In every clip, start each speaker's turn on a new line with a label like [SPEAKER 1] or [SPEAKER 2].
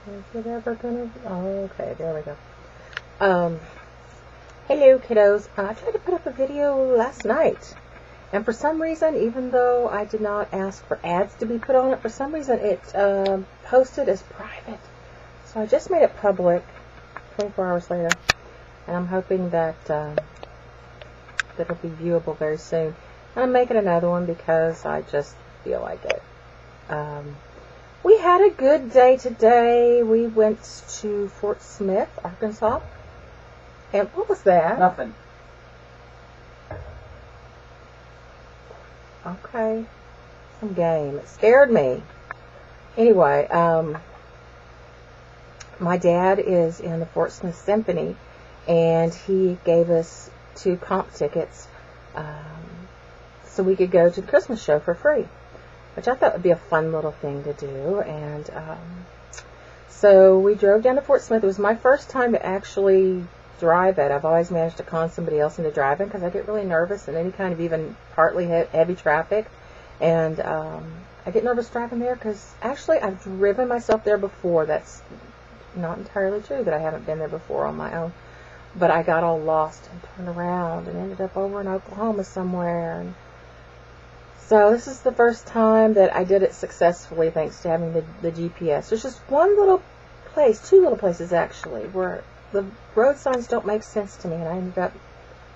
[SPEAKER 1] Is it ever gonna... Oh, okay, there we go. Hello, kiddos. I tried to put up a video last night, and for some reason, even though I did not ask for ads to be put on it, for some reason it posted as private. So I just made it public 24 hours later, and I'm hoping that it'll be viewable very soon. And I'm making another one because I just feel like it. We had a good day today. We went to Fort Smith, Arkansas. And what was that?
[SPEAKER 2] Nothing.
[SPEAKER 1] Okay. Some game. It scared me. Anyway, my dad is in the Fort Smith Symphony, and he gave us 2 comp tickets so we could go to the Christmas show for free, which I thought would be a fun little thing to do. And so we drove down to Fort Smith. It was my first time to actually drive it. I've always managed to con somebody else into driving because I get really nervous in any kind of even partly heavy traffic. And I get nervous driving there because actually I've driven myself there before. That's not entirely true that I haven't been there before on my own. But I got all lost and turned around and ended up over in Oklahoma somewhere. And so this is the first time that I did it successfully thanks to having the GPS. There's just one little place, 2 little places actually, where the road signs don't make sense to me, and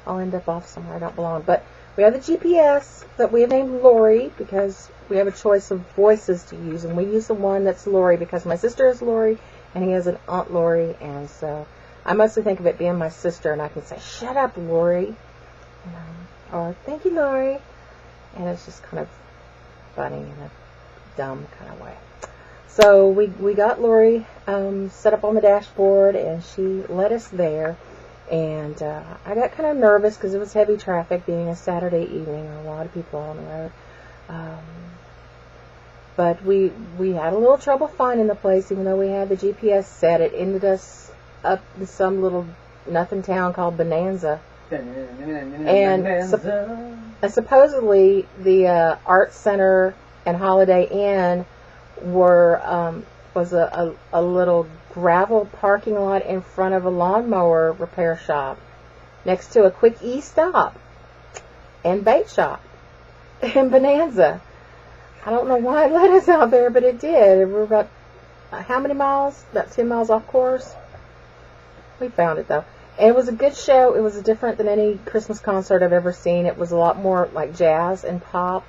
[SPEAKER 1] I'll end up off somewhere I don't belong. But we have the GPS that we have named Lori because we have a choice of voices to use, and we use the one that's Lori because my sister is Lori and he has an Aunt Lori, and so I mostly think of it being my sister, and I can say, "Shut up, Lori," or "Thank you, Lori," and it's just kind of funny in a dumb kind of way. So we got Lori set up on the dashboard, and she led us there. And I got kind of nervous because it was heavy traffic, being a Saturday evening, and a lot of people on the road. But we had a little trouble finding the place, even though we had the GPS set. It ended us up in some little nothing town called Bonanza. And supposedly the Art Center and Holiday Inn was a little gravel parking lot in front of a lawnmower repair shop next to a quick E-stop and bait shop in Bonanza. I don't know why it led us out there, but it did. We're about, how many miles? About 10 miles off course. We found it, though. And it was a good show. It was different than any Christmas concert I've ever seen. It was a lot more like jazz and pop,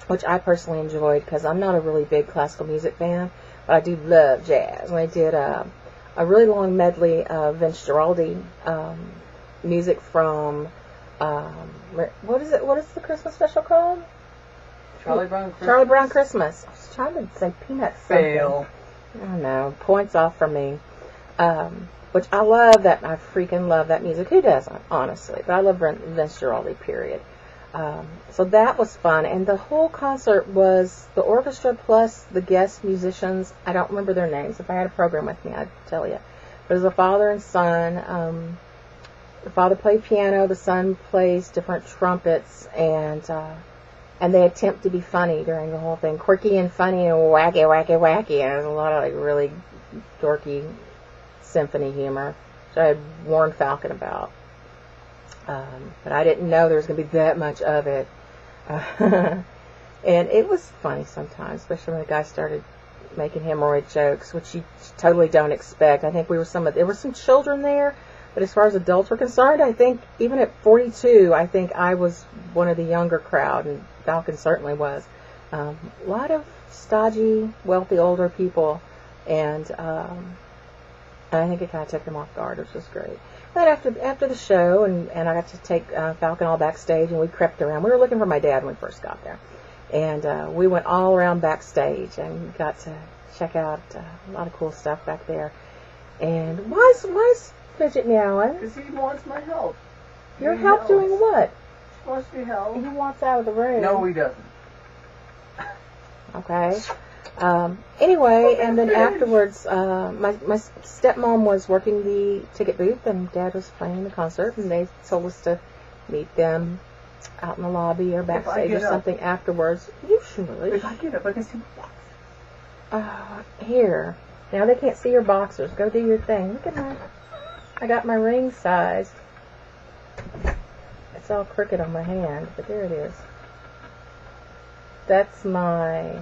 [SPEAKER 1] which I personally enjoyed because I'm not a really big classical music fan, but I do love jazz. And they did a really long medley of Vince Guaraldi music from, what is the Christmas special called?
[SPEAKER 2] Charlie Brown Christmas.
[SPEAKER 1] Charlie Brown Christmas. I was trying to say Peanut something.
[SPEAKER 2] Fail.
[SPEAKER 1] I don't know. Points off for me. Which I love that. I freaking love that music. Who doesn't, honestly? But I love Vince Guaraldi, period. So that was fun. And the whole concert was the orchestra plus the guest musicians. I don't remember their names. If I had a program with me, I'd tell you. But it was a father and son. The father played piano. The son plays different trumpets. And they attempt to be funny during the whole thing. Quirky and funny and wacky, wacky, wacky. And there's a lot of like really dorky symphony humor, which I had warned Falcon about. But I didn't know there was going to be that much of it. And it was funny sometimes, especially when the guy started making hemorrhoid jokes, which you totally don't expect. I think there were some children there, but as far as adults were concerned, I think even at 42, I think I was one of the younger crowd, and Falcon certainly was. A lot of stodgy, wealthy, older people, and I think it kind of took them off guard, which was great. Then after the show, and I got to take Falcon all backstage, and we crept around. We were looking for my dad when we first got there. And we went all around backstage and got to check out a lot of cool stuff back there. And why is Fidget meowing?
[SPEAKER 2] Because he wants my help.
[SPEAKER 1] Your help doing what?
[SPEAKER 2] He wants me help.
[SPEAKER 1] He wants out of the room.
[SPEAKER 2] No, he doesn't.
[SPEAKER 1] Okay. Anyway, and then afterwards, my stepmom was working the ticket booth, and Dad was playing the concert, and they told us to meet them out in the lobby or backstage or something afterwards. Usually.
[SPEAKER 2] If I get up, I can see my box.
[SPEAKER 1] Here. Now they can't see your boxers. Go do your thing. Look at I got my ring sized. It's all crooked on my hand, but there it is. That's my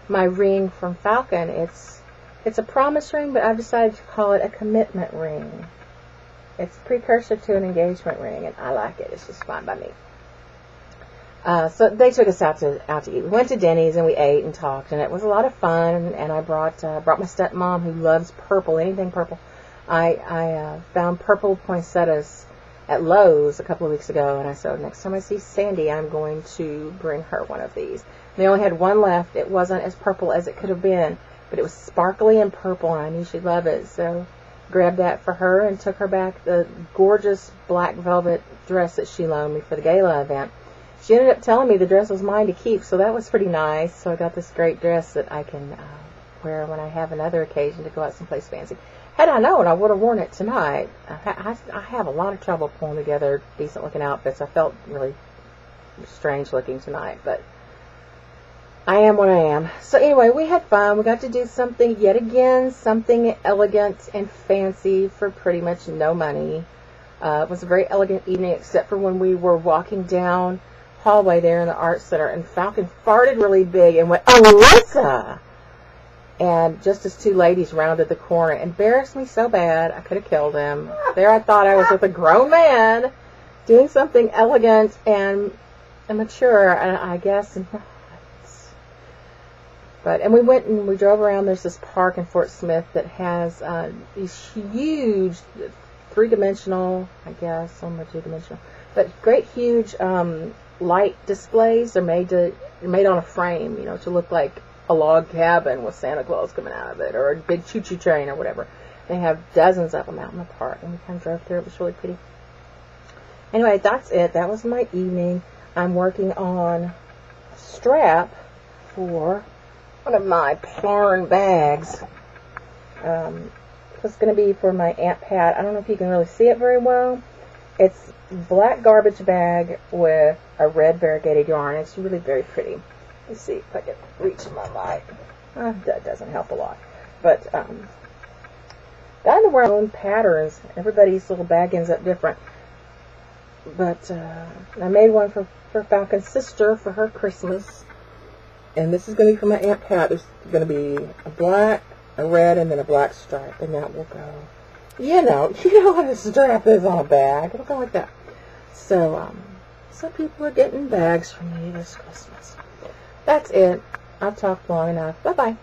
[SPEAKER 1] ring from Falcon. It's a promise ring, but I've decided to call it a commitment ring. It's a precursor to an engagement ring, and I like it. It's just fine by me. So they took us out to eat. We went to Denny's and we ate and talked, and it was a lot of fun. And I brought my stepmom, who loves purple, anything purple. I found purple poinsettias at Lowe's a couple of weeks ago, and I said, next time I see Sandy, I'm going to bring her one of these. And they only had one left. It wasn't as purple as it could have been, but it was sparkly and purple, and I knew she'd love it. So grabbed that for her and took her back the gorgeous black velvet dress that she loaned me for the gala event. She ended up telling me the dress was mine to keep, so that was pretty nice. So I got this great dress that I can wear when I have another occasion to go out someplace fancy. Had I known, I would have worn it tonight. I have a lot of trouble pulling together decent-looking outfits. I felt really strange looking tonight, but I am what I am. So anyway, we had fun. We got to do something, yet again, something elegant and fancy for pretty much no money. It was a very elegant evening, except for when we were walking down hallway there in the Art Center, and Falcon farted really big and went, "Alyssa!" And just as two ladies rounded the corner, it embarrassed me so bad, I could have killed him. There I thought I was with a grown man doing something elegant and mature, I guess. And we went and we drove around. There's this park in Fort Smith that has these huge, three-dimensional, I guess, or two-dimensional, but great, huge light displays. They're made on a frame, to look like a log cabin with Santa Claus coming out of it, or a big choo-choo train or whatever. They have dozens of them out in the park, and we kind of drove through. It was really pretty. Anyway, that's it. That was my evening. I'm working on a strap for one of my Plarn bags. It's going to be for my Aunt Pat. I don't know if you can really see it very well. It's black garbage bag with a red variegated yarn. It's really very pretty. Let's see if I can reach my light. That doesn't help a lot. But got to wear my own patterns. Everybody's little bag ends up different. But I made one for Falcon's sister for her Christmas. And this is going to be for my Aunt Pat. There's going to be a black, a red, and then a black stripe. And that will go, you know what a strap is on a bag. It'll go like that. So, some people are getting bags from me this Christmas. That's it. I've talked long enough. Bye-bye.